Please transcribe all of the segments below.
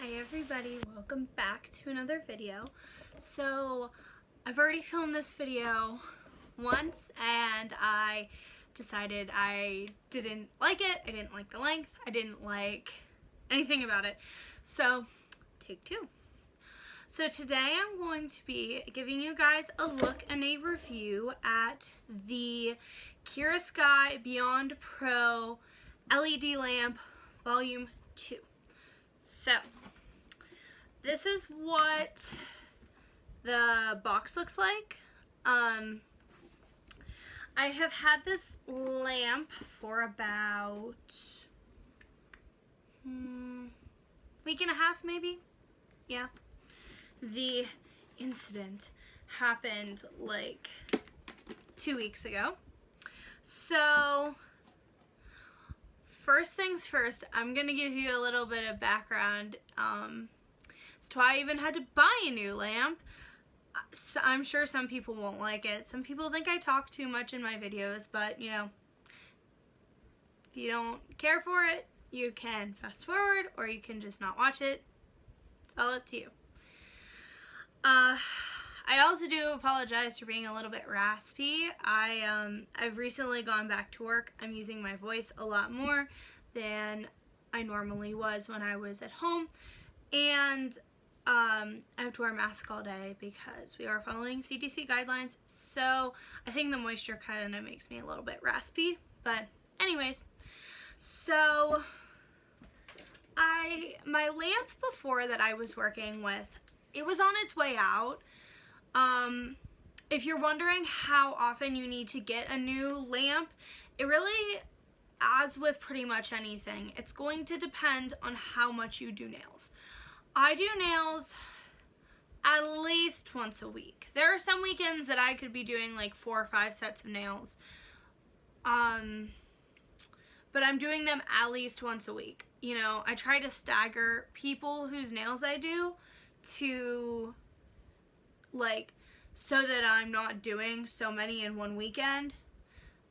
Hi everybody, welcome back to another video. So I've already filmed this video once and I decided I didn't like it. I didn't like the length. I didn't like anything about it. So take two. So today I'm going to be giving you guys a look and a review at the Kiara Sky Beyond Pro LED lamp volume 2. So this is what the box looks like. I have had this lamp for about week and a half maybe. Yeah. The incident happened like 2 weeks ago. So first things first, I'm going to give you a little bit of background as to why I even had to buy a new lamp. So I'm sure some people won't like it. Some people think I talk too much in my videos, but you know, if you don't care for it, you can fast forward or you can just not watch it. It's all up to you. I also do apologize for being a little bit raspy. I've recently gone back to work. I'm using my voice a lot more than I normally was when I was at home. And I have to wear a mask all day because we are following CDC guidelines. So I think the moisture kind of makes me a little bit raspy. But anyways, so my lamp before that I was working with, it was on its way out. If you're wondering how often you need to get a new lamp, it really, as with pretty much anything, it's going to depend on how much you do nails. I do nails at least once a week. There are some weekends that I could be doing like 4 or 5 sets of nails. But I'm doing them at least once a week. You know, I try to stagger people whose nails I do to like, so that I'm not doing so many in one weekend,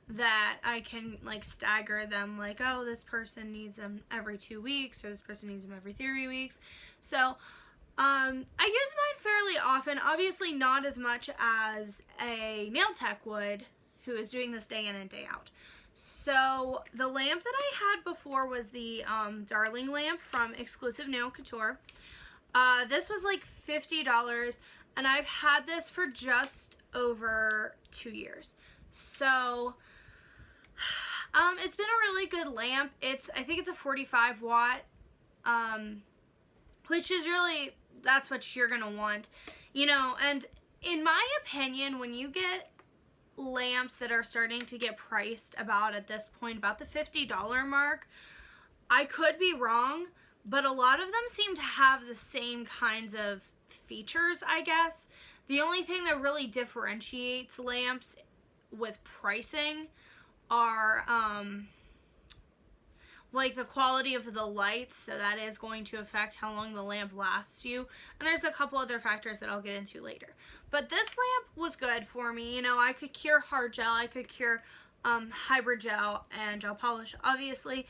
that I can like stagger them, like, oh, this person needs them every 2 weeks or this person needs them every 3 weeks. So I use mine fairly often, obviously not as much as a nail tech would who is doing this day in and day out. So the lamp that I had before was the Darling lamp from Exclusive Nail Couture. This was like $50, and I've had this for just over 2 years. So it's been a really good lamp. I think it's a 45 watt, which is really, that's what you're gonna want, you know. And in my opinion, when you get lamps that are starting to get priced about, at this point, about the $50 mark, I could be wrong, but a lot of them seem to have the same kinds of features, I guess. The only thing that really differentiates lamps with pricing are like the quality of the lights, so that is going to affect how long the lamp lasts you. And there's a couple other factors that I'll get into later. But this lamp was good for me. You know, I could cure hard gel, I could cure hybrid gel and gel polish, obviously.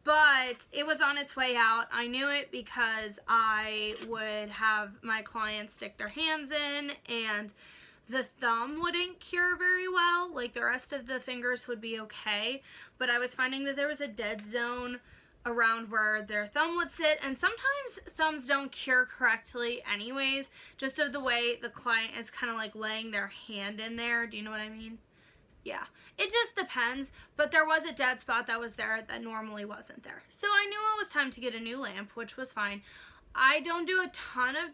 But it was on its way out. I knew it because I would have my clients stick their hands in and the thumb wouldn't cure very well. Like, the rest of the fingers would be okay, but I was finding that there was a dead zone around where their thumb would sit, and sometimes thumbs don't cure correctly anyways, just of the way the client is kind of like laying their hand in there. Do you know what I mean? Yeah, it just depends, but there was a dead spot that was there that normally wasn't there. So I knew it was time to get a new lamp, which was fine. I don't do a ton of,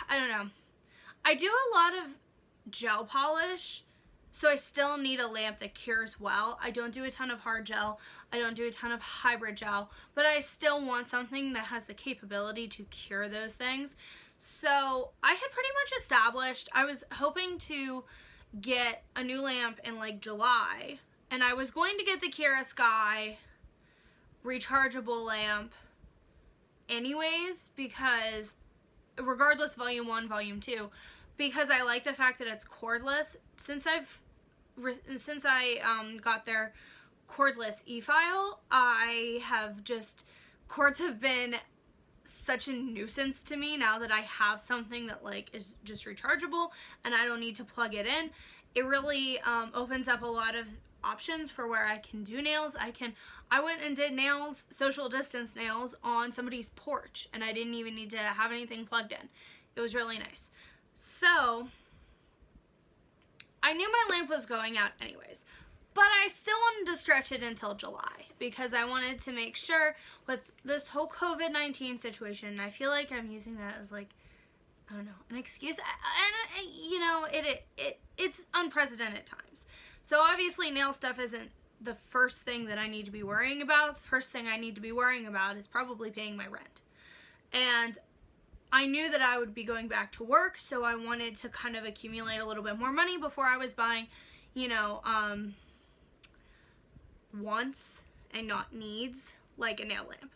I don't know. I do a lot of gel polish, so I still need a lamp that cures well. I don't do a ton of hard gel. I don't do a ton of hybrid gel, but I still want something that has the capability to cure those things. So I had pretty much established, I was hoping to get a new lamp in like July, and I was going to get the Kiara Sky rechargeable lamp anyways, because regardless, volume 1, volume 2, because I like the fact that it's cordless. Since I got their cordless e-file, I have just cords have been such a nuisance to me now that I have something that like is just rechargeable and I don't need to plug it in. It really opens up a lot of options for where I can do nails. I went and did nails, social distance nails, on somebody's porch, and I didn't even need to have anything plugged in. It was really nice. So I knew my lamp was going out anyways, but I still wanted to stretch it until July because I wanted to make sure with this whole COVID-19 situation, and I feel like I'm using that as like, I don't know, an excuse, and you know, it's unprecedented times. So obviously nail stuff isn't the first thing that I need to be worrying about. The first thing I need to be worrying about is probably paying my rent. And I knew that I would be going back to work, so I wanted to kind of accumulate a little bit more money before I was buying, you know, wants and not needs, like a nail lamp.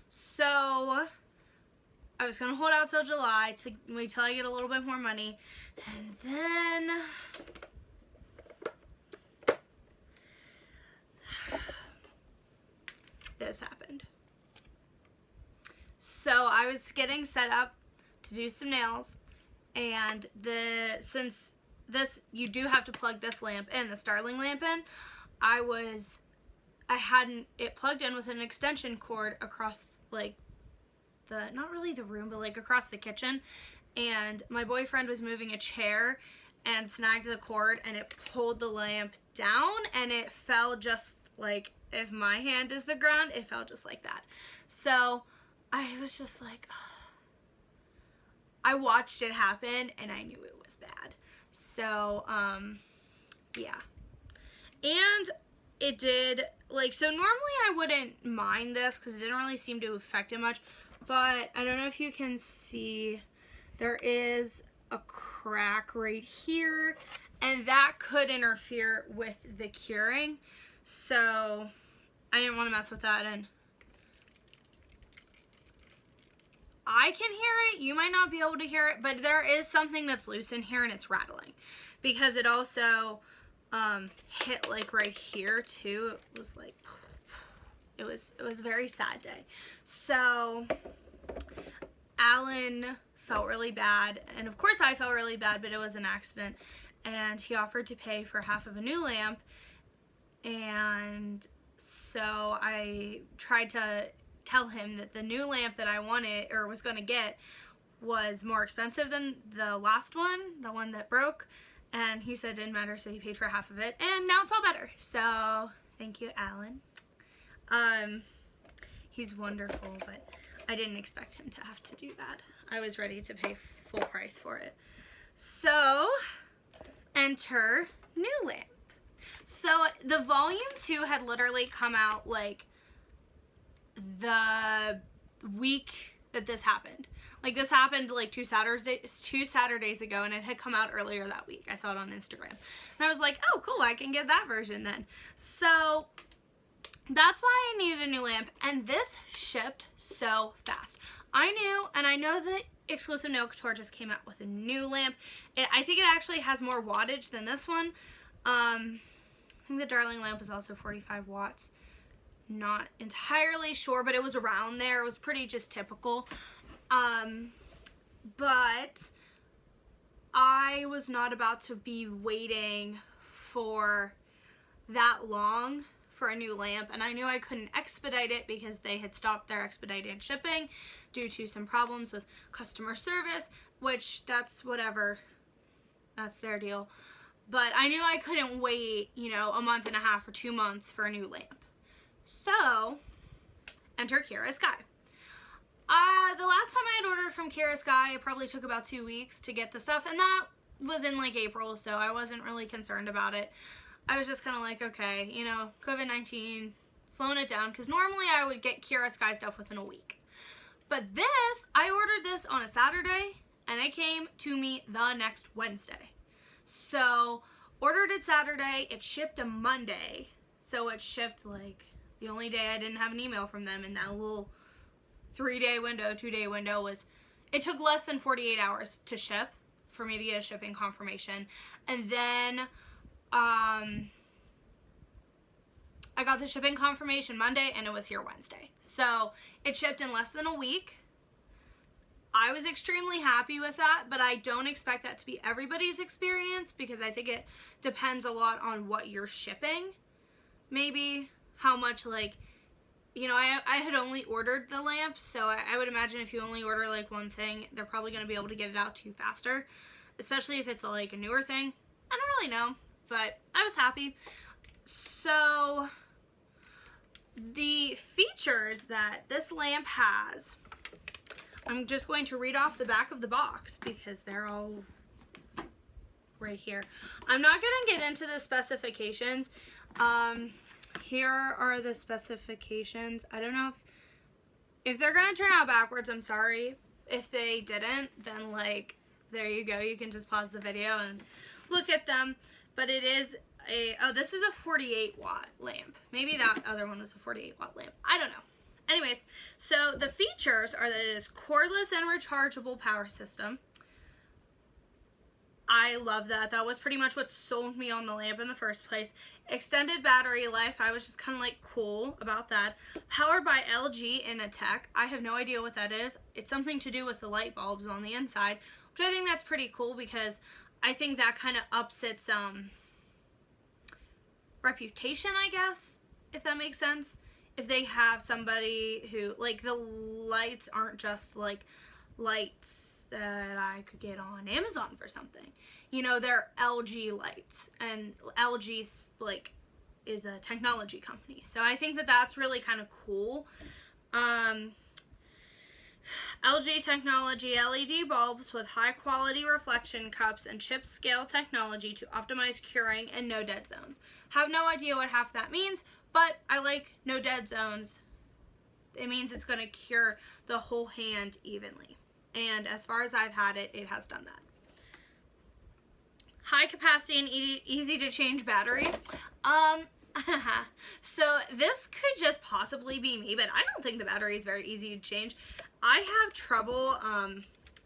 So I was going to hold out till July to wait till I get a little bit more money, and then this happened. So I was getting set up to do some nails, and since this, you do have to plug this lamp in, the Starling lamp in, I hadn't it plugged in with an extension cord across like not really the room, but like across the kitchen, and my boyfriend was moving a chair and snagged the cord, and it pulled the lamp down, and it fell just like, if my hand is the ground, it fell just like that. So I was just like, I watched it happen and I knew it was bad. So yeah, and it did, like, so normally I wouldn't mind this because it didn't really seem to affect it much, but I don't know if you can see, there is a crack right here, and that could interfere with the curing. So I didn't want to mess with that, and I can hear it. You might not be able to hear it, but there is something that's loose in here and it's rattling because it also hit like right here too. It was like, it was a very sad day. So Alan felt really bad, and of course I felt really bad, but it was an accident, and he offered to pay for half of a new lamp. And so I tried to tell him that the new lamp that I wanted or was going to get was more expensive than the last one, the one that broke, and he said it didn't matter, so he paid for half of it, and now it's all better. So thank you, Alan. He's wonderful, but I didn't expect him to have to do that. I was ready to pay full price for it. So enter new lamp. So the volume 2 had literally come out like the week that this happened. Like, this happened like two Saturdays ago, and it had come out earlier that week. I saw it on Instagram. And I was like, oh, cool, I can get that version then. So that's why I needed a new lamp, and this shipped so fast. I knew, and I know that Exclusive Nail Couture just came out with a new lamp. I think it actually has more wattage than this one. I think the Darling lamp was also 45 watts. Not entirely sure, but it was around there. It was pretty just typical. But I was not about to be waiting for that long for a new lamp, and I knew I couldn't expedite it because they had stopped their expedited shipping due to some problems with customer service, which that's whatever, that's their deal. But I knew I couldn't wait, you know, a month and a half or 2 months for a new lamp. So enter Kiara Sky. The last time I had ordered from Kiara Sky, it probably took about 2 weeks to get the stuff, and that was in like April, so I wasn't really concerned about it. I was just kind of like, okay, you know, COVID-19, slowing it down, because normally I would get Kiara Sky stuff within a week. But this, I ordered this on a Saturday, and it came to me the next Wednesday. So, ordered it Saturday, it shipped a Monday, so it shipped like the only day I didn't have an email from them in that little 3-day window, 2-day window was, it took less than 48 hours to ship for me to get a shipping confirmation. And then I got the shipping confirmation Monday and it was here Wednesday. So it shipped in less than a week. I was extremely happy with that, but I don't expect that to be everybody's experience because I think it depends a lot on what you're shipping. Maybe how much, like, you know, I had only ordered the lamp, so I would imagine if you only order like one thing, they're probably going to be able to get it out to you faster, especially if it's like a newer thing. I don't really know, but I was happy. So the features that this lamp has, I'm just going to read off the back of the box because they're all right here. I'm not going to get into the specifications. Here are the specifications. I don't know if they're going to turn out backwards. I'm sorry. If they didn't, then like, there you go. You can just pause the video and look at them. But it is this is a 48 watt lamp. Maybe that other one was a 48 watt lamp. I don't know. Anyways, so the features are that it is cordless and rechargeable power system. I love that. That was pretty much what sold me on the lamp in the first place. Extended battery life. I was just kind of like cool about that. Powered by LG Innotek. I have no idea what that is. It's something to do with the light bulbs on the inside, which I think that's pretty cool because I think that kind of ups its reputation, I guess, if that makes sense. If they have somebody who, like, the lights aren't just like lights that I could get on Amazon for something. You know, they're LG lights, and LG, like, is a technology company. So I think that that's really kind of cool. LG technology LED bulbs with high quality reflection cups and chip scale technology to optimize curing and no dead zones. Have no idea what half that means, but I like no dead zones. It means it's going to cure the whole hand evenly. And as far as I've had it, it has done that. High capacity and easy to change battery. So this could just possibly be me, but I don't think the battery is very easy to change. I have trouble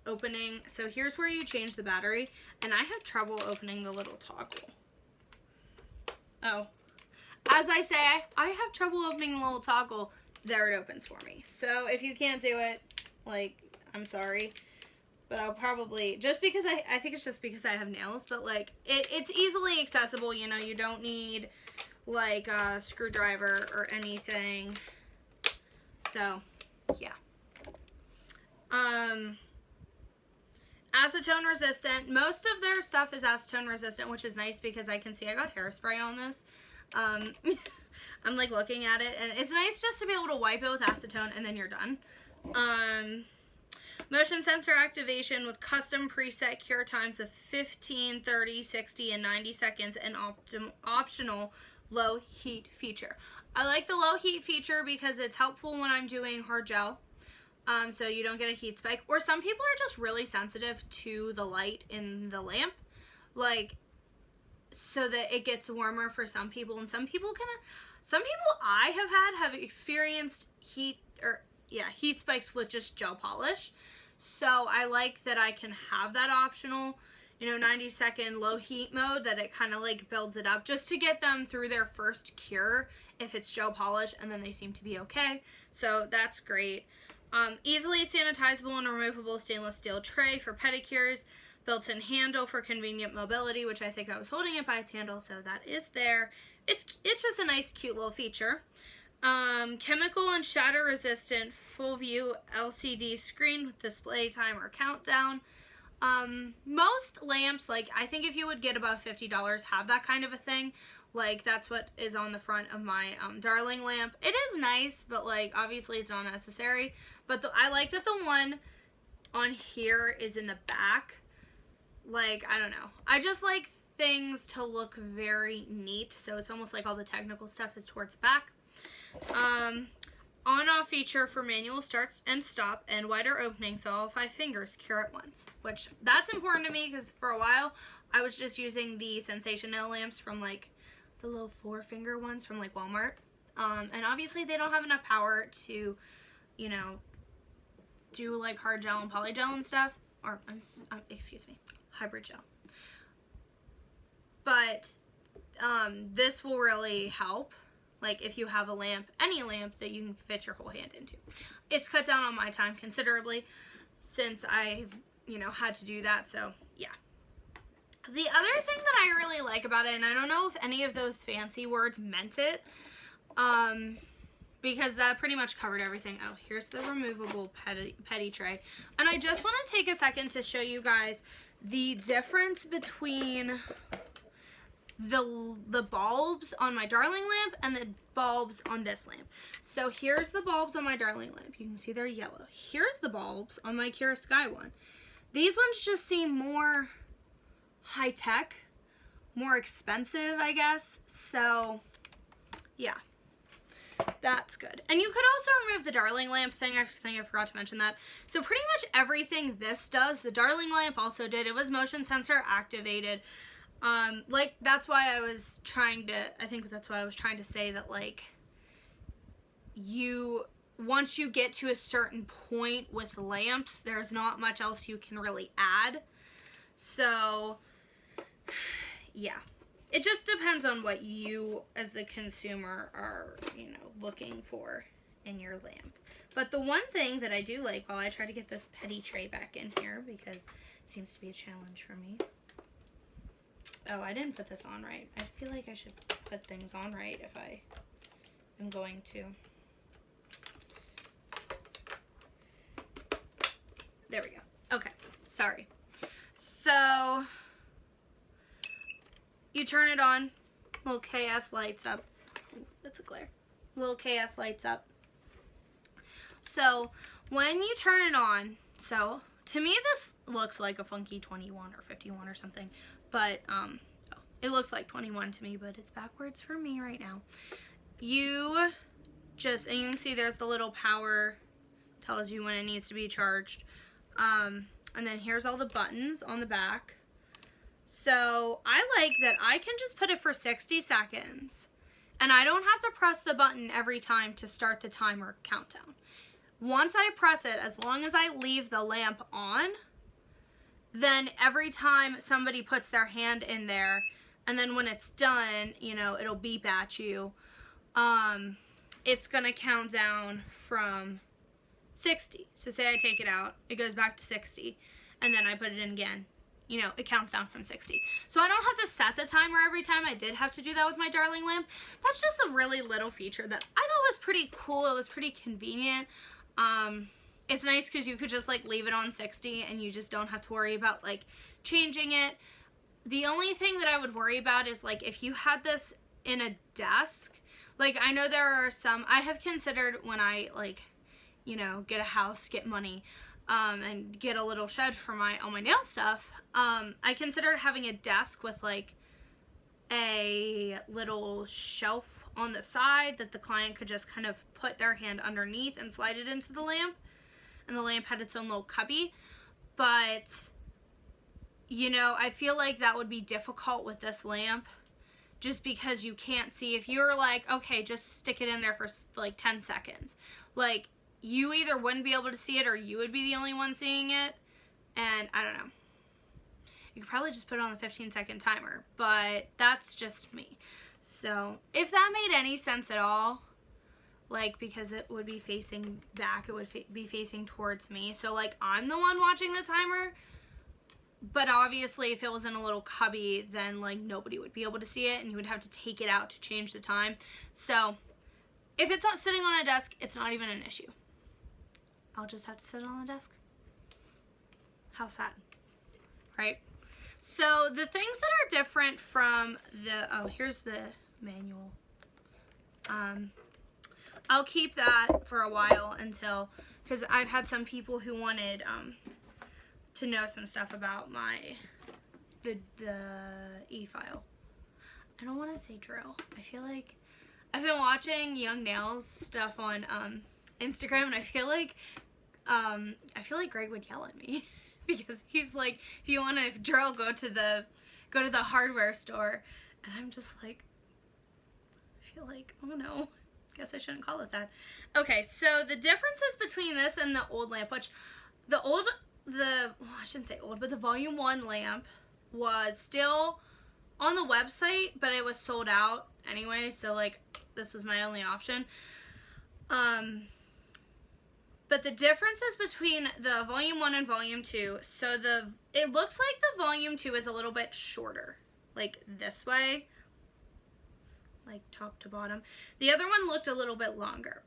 opening. So here's where you change the battery, and I have trouble opening the little toggle. Oh, as I say, I have trouble opening the little toggle. There it opens for me. So if you can't do it, like, I'm sorry. But I'll probably, just because I think it's just because I have nails, but like, it's easily accessible, you know, you don't need like a screwdriver or anything. So, yeah. Acetone resistant. Most of their stuff is acetone resistant, which is nice because I can see I got hairspray on this. I'm like looking at it, and it's nice just to be able to wipe it with acetone and then you're done. Motion sensor activation with custom preset cure times of 15, 30, 60, and 90 seconds, and optional low heat feature. I like the low heat feature because it's helpful when I'm doing hard gel, so you don't get a heat spike. Or some people are just really sensitive to the light in the lamp, like, so that it gets warmer for some people, and some people I have experienced heat spikes with just gel polish. So I like that I can have that optional, 90-second low heat mode, that it kind of like builds it up just to get them through their first cure if it's gel polish, and then they seem to be okay. So that's great. Easily sanitizable and removable stainless steel tray for pedicures. Built-in handle for convenient mobility, which I think I was holding it by its handle, so that is there. It's just a nice, cute little feature. Chemical and shatter resistant full view LCD screen with display timer countdown. Most lamps, like, I think if you would get above $50, have that kind of a thing. Like, that's what is on the front of my Darling lamp. It is nice, but like, obviously it's not necessary. But I like that the one on here is in the back. Like, I don't know. I just like things to look very neat, so it's almost like all the technical stuff is towards the back. On-off feature for manual start and stop, and wider opening so all 5 fingers cure at once, which that's important to me because for a while I was just using the Sensation nail lamps from like the little 4-finger ones from like Walmart, and obviously they don't have enough power to, do like hard gel and poly gel and stuff, or excuse me, hybrid gel. But this will really help like if you have a lamp, any lamp that you can fit your whole hand into. It's cut down on my time considerably since I've, you know, had to do that, so yeah. The other thing that I really like about it, and I don't know if any of those fancy words meant it, because that pretty much covered everything. Oh, here's the removable petty tray. And I just want to take a second to show you guys the difference between the bulbs on my Darling lamp and the bulbs on this lamp. So here's the bulbs on my Darling lamp. You can see they're yellow. Here's the bulbs on my Kiara Sky one. These ones just seem more high-tech, more expensive, I guess. So yeah, that's good. And you could also remove the Darling lamp thing. I think I forgot to mention that. So pretty much everything this does, the Darling lamp also did. It was motion sensor activated. Like, that's why I was trying to, I think that's why I was trying to say that, like, once you get to a certain point with lamps, there's not much else you can really add. So, yeah. It just depends on what you, as the consumer, are, you know, looking for in your lamp. But the one thing that I do like, while I try to get this petty tray back in here, because it seems to be a challenge for me. Oh, I didn't put this on right. I feel like I should put things on right if I am going to. There we go. Okay, sorry. So, you turn it on. Little KS lights up. Ooh, that's a glare. Little KS lights up. So, when you turn it on, so, to me this looks like a funky 21 or 51 or something. But, it looks like 21 to me, but it's backwards for me right now. You just, and you can see there's the little power, tells you when it needs to be charged. And then here's all the buttons on the back. So, I like that I can just put it for 60 seconds. And I don't have to press the button every time to start the timer countdown. Once I press it, as long as I leave the lamp on, then every time somebody puts their hand in there, and then when it's done, you know, it'll beep at you, it's gonna count down from 60. So say I take it out, it goes back to 60, and then I put it in again, you know, it counts down from 60. So I don't have to set the timer every time. I did have to do that with my Darling lamp. That's just a really little feature that I thought was pretty cool. It was pretty convenient. It's nice because you could just, like, leave it on 60 and you just don't have to worry about, like, changing it. The only thing that I would worry about is, like, if you had this in a desk, like, I know there are some, I have considered when I, like, you know, get a house, get money, and get a little shed for all my nail stuff, I considered having a desk with, like, a little shelf on the side that the client could just kind of put their hand underneath and slide it into the lamp. And the lamp had its own little cubby, but, you know, I feel like that would be difficult with this lamp, just because you can't see. If you're like, okay, just stick it in there for, like, 10 seconds, like, you either wouldn't be able to see it or you would be the only one seeing it, and I don't know. You could probably just put it on the 15-second timer, but that's just me. So, if that made any sense at all, like, because it would be facing back, it would be facing towards me. So, like, I'm the one watching the timer, but obviously if it was in a little cubby, then, like, nobody would be able to see it, and you would have to take it out to change the time. So, if it's not sitting on a desk, it's not even an issue. I'll just have to sit on the desk. How sad, right? So, the things that are different from oh, here's the manual. I'll keep that for a while until, because I've had some people who wanted to know some stuff about the e-file. I don't want to say drill. I feel like I've been watching Young Nails stuff on Instagram, and I feel like Greg would yell at me because he's like, if you want to drill, go to the hardware store, and I'm just like, I feel like, oh no. Guess I shouldn't call it that. Okay, so the differences between this and the old lamp, which well, I shouldn't say old, but the volume 1 lamp was still on the website, but it was sold out anyway, so, like, this was my only option. But the differences between the volume 1 and volume 2, so it looks like the volume 2 is a little bit shorter, like this way, like top to bottom. The other one looked a little bit longer.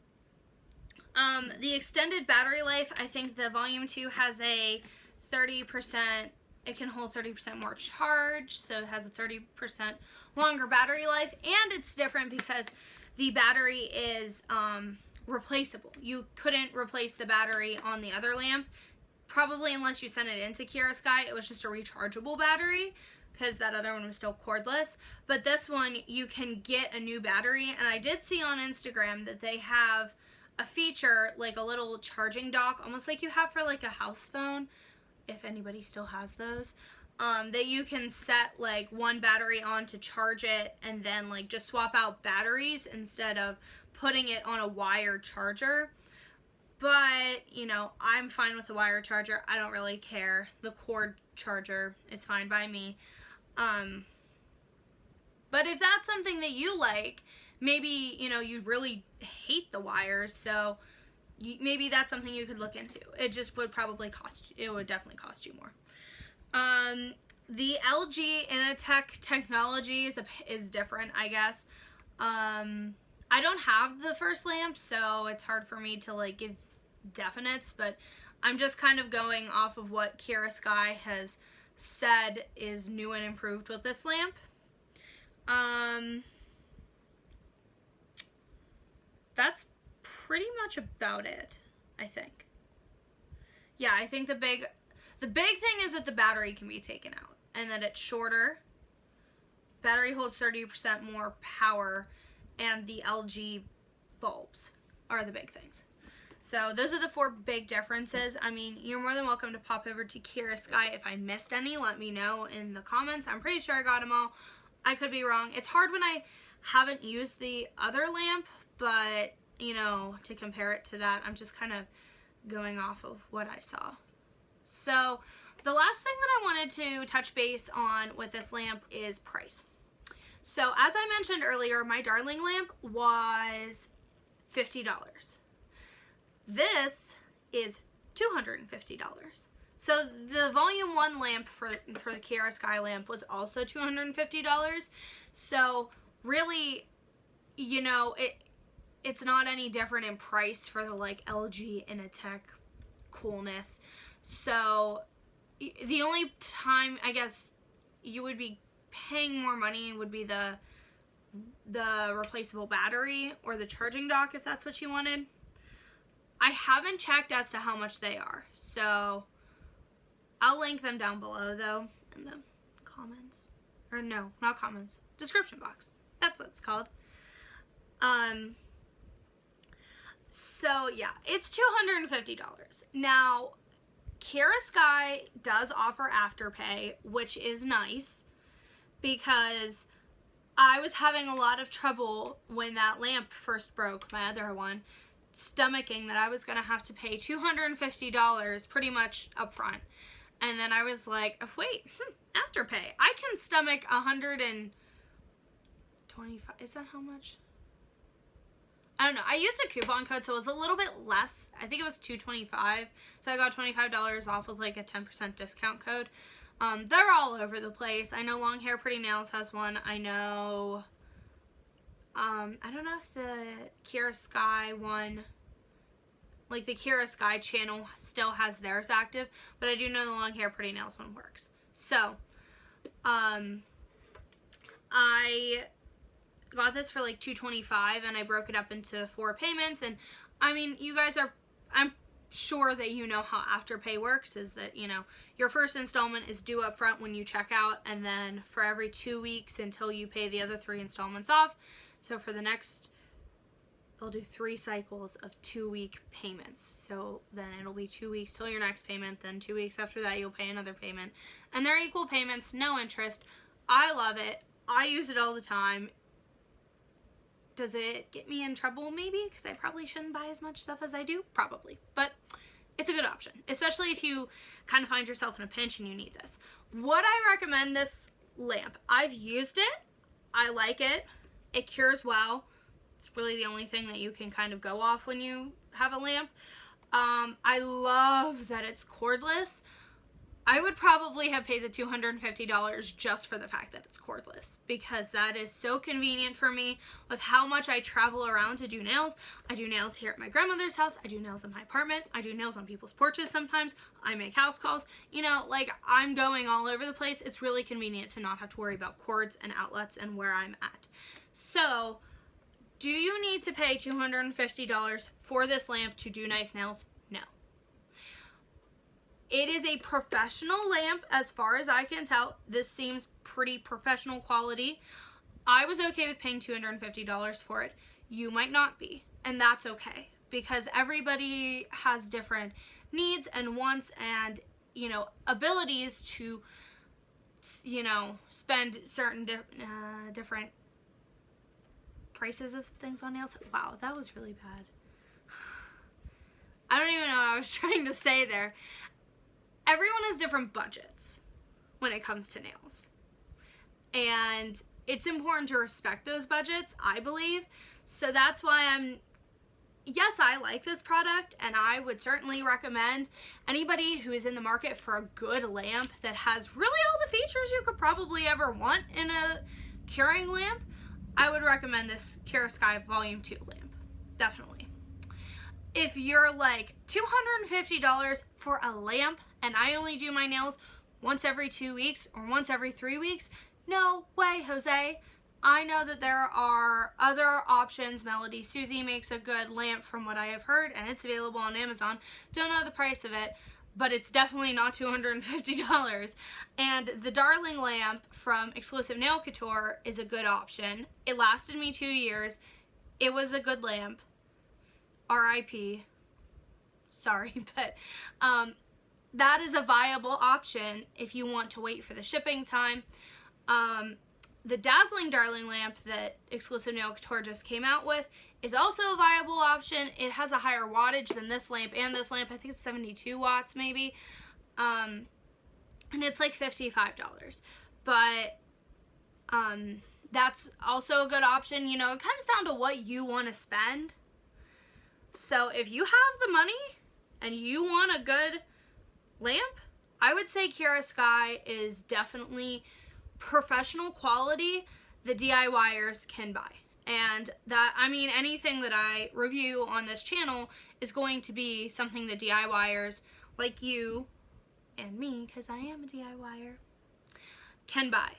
The extended battery life, I think the volume 2 has a 30%, it can hold 30% more charge, so it has a 30% longer battery life, and it's different because the battery is replaceable. You couldn't replace the battery on the other lamp, probably unless you sent it into Kiara Sky. It was just a rechargeable battery because that other one was still cordless. But this one, you can get a new battery, and I did see on Instagram that they have a feature, like a little charging dock, almost like you have for like a house phone, if anybody still has those, that you can set like one battery on to charge it and then like just swap out batteries instead of putting it on a wire charger. But, you know, I'm fine with the wire charger. I don't really care. The cord charger is fine by me. But if that's something that you like, maybe, you know, you really hate the wires, so maybe that's something you could look into. It just would probably it would definitely cost you more. The LG Innotek technology is different, I guess. I don't have the first lamp, so it's hard for me to like give definites, but I'm just kind of going off of what Kiara Sky has said is new and improved with this lamp. That's pretty much about it, I think. Yeah, I think the big thing is that the battery can be taken out and that it's shorter. Battery holds 30% more power, and the LG bulbs are the big things. So those are the 4 big differences. I mean, you're more than welcome to pop over to Kiara Sky. If I missed any, let me know in the comments. I'm pretty sure I got them all. I could be wrong. It's hard when I haven't used the other lamp, but, you know, to compare it to that, I'm just kind of going off of what I saw. So the last thing that I wanted to touch base on with this lamp is price. So as I mentioned earlier, my Darling lamp was $50. This is $250. So the volume 1 lamp for the Kiara Sky lamp was also $250. So really, you know, it's not any different in price for the like LG Innotek coolness. So the only time I guess you would be paying more money would be the replaceable battery or the charging dock, if that's what you wanted. I haven't checked as to how much they are, so I'll link them down below though in the comments, or no, not comments, description box. That's what it's called. So yeah, it's $250. Now, Kiara Sky does offer Afterpay, which is nice because I was having a lot of trouble when that lamp first broke, my other one, stomaching that I was going to have to pay $250 pretty much up front. And then I was like, oh, wait, Afterpay. I can stomach $125. Is that how much? I don't know. I used a coupon code, so it was a little bit less. I think it was $225. So I got $25 off with like a 10% discount code. They're all over the place. I know Long Hair Pretty Nails has one. I know, I don't know if the Kiara Sky one, like the Kiara Sky channel still has theirs active, but I do know the Long Hair Pretty Nails one works. So, I got this for like $225 and I broke it up into 4 payments. And I mean, you guys are, I'm sure that you know how Afterpay works, is that, you know, your first installment is due up front when you check out, and then for every 2 weeks until you pay the other 3 installments off. So for the next, they'll do 3 cycles of 2-week payments. So then it'll be 2 weeks till your next payment, then 2 weeks after that you'll pay another payment, and they're equal payments, no interest. I love it. I use it all the time. Does it get me in trouble? Maybe, because I probably shouldn't buy as much stuff as I do. Probably. But it's a good option, especially if you kind of find yourself in a pinch and you need this. Would I recommend this lamp? I've used it. I like it. It cures well. It's really the only thing that you can kind of go off when you have a lamp. I love that it's cordless. I would probably have paid the $250 just for the fact that it's cordless, because that is so convenient for me with how much I travel around to do nails. I do nails here at my grandmother's house. I do nails in my apartment. I do nails on people's porches sometimes. I make house calls. You know, like, I'm going all over the place. It's really convenient to not have to worry about cords and outlets and where I'm at. So, do you need to pay $250 for this lamp to do nice nails? No. It is a professional lamp as far as I can tell. This seems pretty professional quality. I was okay with paying $250 for it. You might not be, and that's okay, because everybody has different needs and wants and, you know, abilities to, you know, spend certain different prices of things on nails. Wow, that was really bad. I don't even know what I was trying to say there. Everyone has different budgets when it comes to nails. And it's important to respect those budgets, I believe. So that's why yes, I like this product, and I would certainly recommend anybody who is in the market for a good lamp that has really all the features you could probably ever want in a curing lamp. I would recommend this Kiara Sky Volume 2 lamp. Definitely. If you're like, $250 for a lamp and I only do my nails once every 2 weeks or once every 3 weeks, no way, Jose. I know that there are other options. Melody Susie makes a good lamp from what I have heard, and it's available on Amazon. Don't know the price of it, but it's definitely not $250. And the Darling lamp from Exclusive Nail Couture is a good option. It lasted me 2 years. It was a good lamp. RIP. Sorry, but that is a viable option if you want to wait for the shipping time. The Dazzling Darling lamp that Exclusive Nail Couture just came out with is also a viable option. It has a higher wattage than this lamp and this lamp. I think it's 72 watts maybe. And it's like $55. But that's also a good option. You know, it comes down to what you want to spend. So if you have the money and you want a good lamp, I would say Kiara Sky is definitely professional quality the DIYers can buy. And that, I mean, anything that I review on this channel is going to be something that DIYers like you and me, because I am a DIYer, can buy.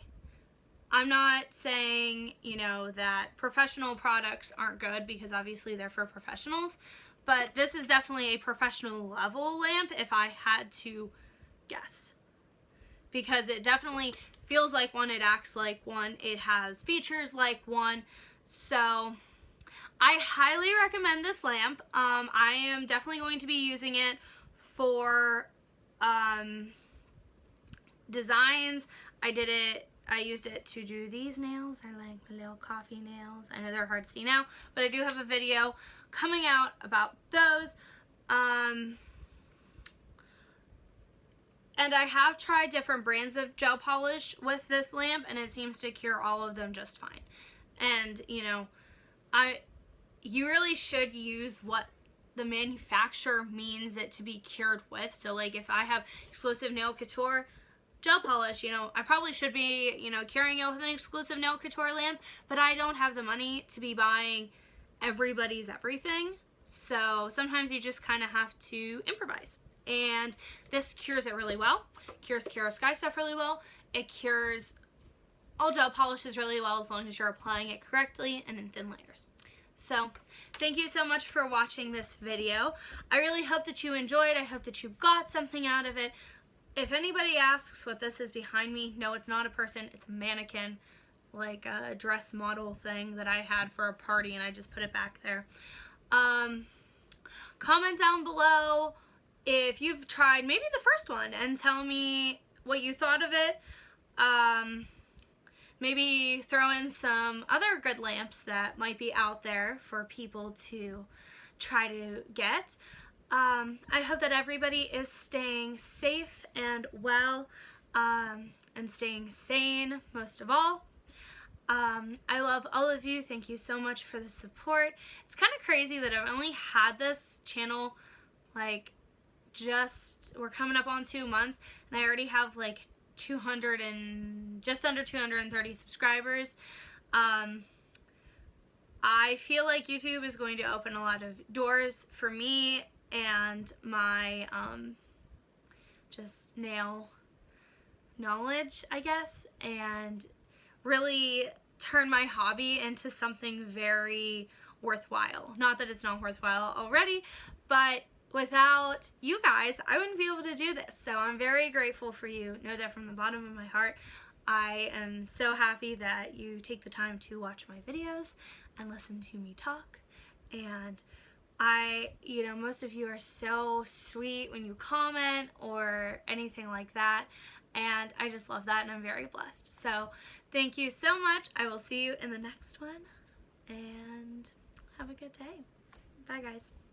I'm not saying, you know, that professional products aren't good, because obviously they're for professionals, but this is definitely a professional level lamp if I had to guess, because it definitely feels like one, it acts like one, it has features like one. So I highly recommend this lamp. I am definitely going to be using it for designs. I used it to do these nails. I like the little coffee nails. I know they're hard to see now, but I do have a video coming out about those. And I have tried different brands of gel polish with this lamp, and it seems to cure all of them just fine. And, you know, you really should use what the manufacturer means it to be cured with. So, like, if I have Exclusive Nail Couture gel polish, you know, I probably should be, you know, curing it with an Exclusive Nail Couture lamp, but I don't have the money to be buying everybody's everything. So sometimes you just kind of have to improvise. And this cures it really well. Cures Kiara Sky stuff really well. It cures all gel polishes really well as long as you're applying it correctly and in thin layers. So thank you so much for watching this video. I really hope that you enjoyed. I hope that you got something out of it. If anybody asks what this is behind me, no, it's not a person. It's a mannequin, like a dress model thing that I had for a party, and I just put it back there. Comment down below if you've tried maybe the first one and tell me what you thought of it. Maybe throw in some other good lamps that might be out there for people to try to get. I hope that everybody is staying safe and well, and staying sane most of all. I love all of you. Thank you so much for the support. It's kind of crazy that I've only had this channel like we're coming up on 2 months, and I already have like just under 230 subscribers. I feel like YouTube is going to open a lot of doors for me and my just nail knowledge, I guess, and really turn my hobby into something very worthwhile. Not that it's not worthwhile already, but without you guys, I wouldn't be able to do this. So I'm very grateful for you. Know that from the bottom of my heart. I am so happy that you take the time to watch my videos and listen to me talk. And most of you are so sweet when you comment or anything like that. And I just love that, and I'm very blessed. So thank you so much. I will see you in the next one, and have a good day. Bye, guys.